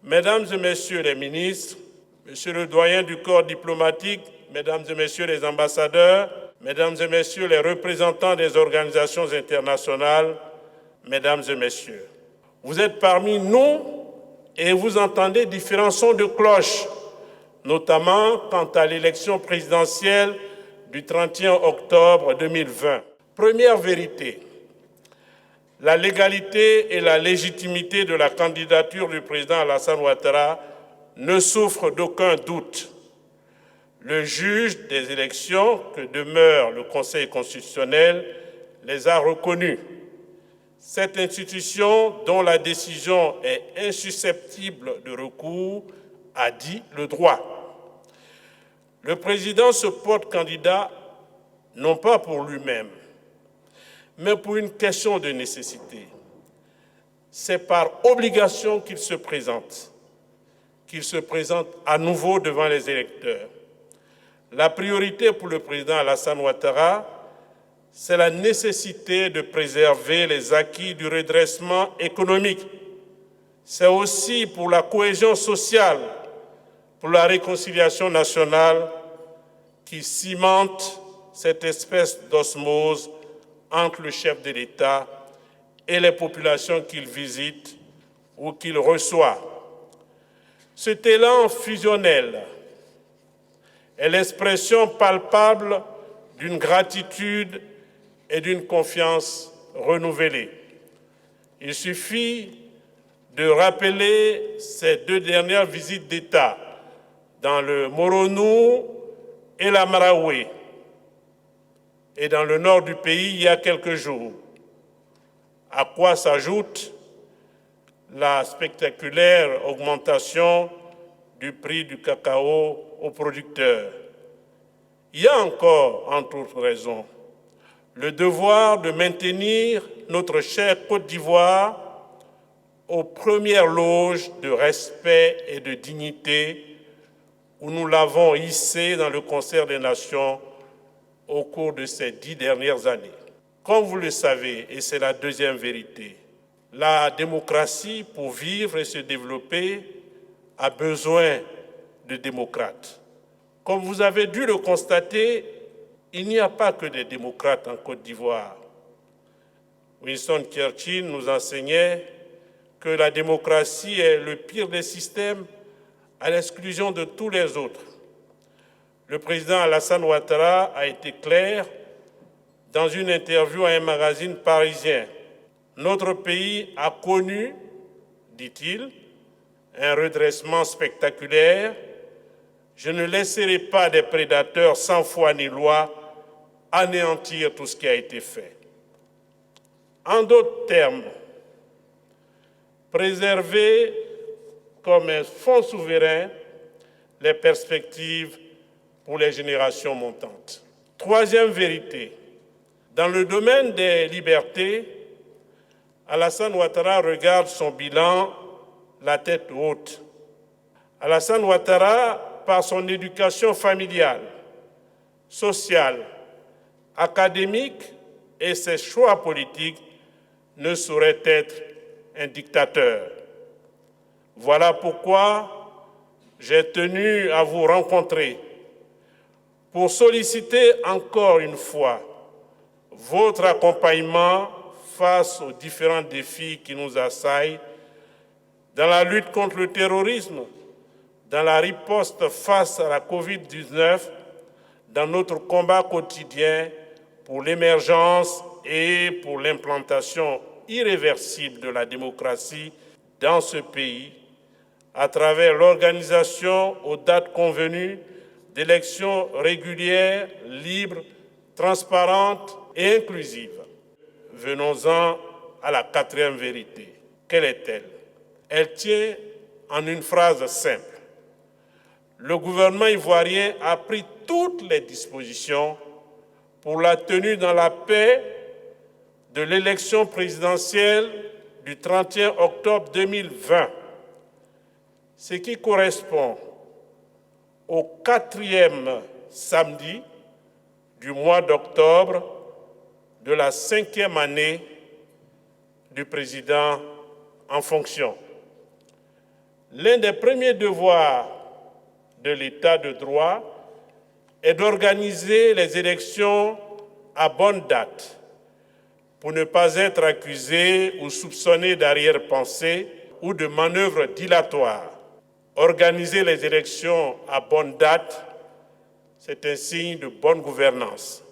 Mesdames et Messieurs les ministres, Monsieur le doyen du corps diplomatique, Mesdames et Messieurs les ambassadeurs, Mesdames et Messieurs les représentants des organisations internationales, Mesdames et Messieurs, vous êtes parmi nous et vous entendez différents sons de cloche, notamment quant à l'élection présidentielle du 31 octobre 2020. Première vérité, la légalité et la légitimité de la candidature du président Alassane Ouattara ne souffrent d'aucun doute. Le juge des élections, que demeure le Conseil constitutionnel, les a reconnus. Cette institution, dont la décision est insusceptible de recours, a dit le droit. Le président se porte candidat non pas pour lui-même, mais pour une question de nécessité. C'est par obligation qu'il se présente à nouveau devant les électeurs. La priorité pour le président Alassane Ouattara, c'est la nécessité de préserver les acquis du redressement économique. C'est aussi pour la cohésion sociale, pour la réconciliation nationale qui cimente cette espèce d'osmose entre le chef de l'État et les populations qu'il visite ou qu'il reçoit. Cet élan fusionnel est l'expression palpable d'une gratitude et d'une confiance renouvelée. Il suffit de rappeler ces deux dernières visites d'État dans le Moronou et la Maraoué, et dans le nord du pays il y a quelques jours, à quoi s'ajoute la spectaculaire augmentation du prix du cacao aux producteurs. Il y a encore, entre autres raisons, le devoir de maintenir notre chère Côte d'Ivoire aux premières loges de respect et de dignité où nous l'avons hissé dans le concert des nations au cours de ces 10 dernières années. Comme vous le savez, et c'est la deuxième vérité, la démocratie, pour vivre et se développer, a besoin de démocrates. Comme vous avez dû le constater, il n'y a pas que des démocrates en Côte d'Ivoire. Winston Churchill nous enseignait que la démocratie est le pire des systèmes à l'exclusion de tous les autres. Le président Alassane Ouattara a été clair dans une interview à un magazine parisien. Notre pays a connu, dit-il, un redressement spectaculaire. Je ne laisserai pas des prédateurs sans foi ni loi anéantir tout ce qui a été fait. En d'autres termes, préserver comme un fonds souverain les perspectives pour les générations montantes. Troisième vérité, dans le domaine des libertés, Alassane Ouattara regarde son bilan la tête haute. Alassane Ouattara, par son éducation familiale, sociale, académique et ses choix politiques, ne saurait être un dictateur. Voilà pourquoi j'ai tenu à vous rencontrer pour solliciter encore une fois votre accompagnement face aux différents défis qui nous assaillent dans la lutte contre le terrorisme, dans la riposte face à la Covid-19, dans notre combat quotidien pour l'émergence et pour l'implantation irréversible de la démocratie dans ce pays, à travers l'organisation aux dates convenues d'élections régulières, libres, transparentes et inclusives. Venons-en à la quatrième vérité. Quelle est-elle? Elle tient en une phrase simple. Le gouvernement ivoirien a pris toutes les dispositions pour la tenue dans la paix de l'élection présidentielle du 31 octobre 2020, ce qui correspond au 4e samedi du mois d'octobre de la 5e année du président en fonction. L'un des premiers devoirs de l'État de droit est d'organiser les élections à bonne date pour ne pas être accusé ou soupçonné d'arrière-pensée ou de manœuvres dilatoires. Organiser les élections à bonne date, c'est un signe de bonne gouvernance.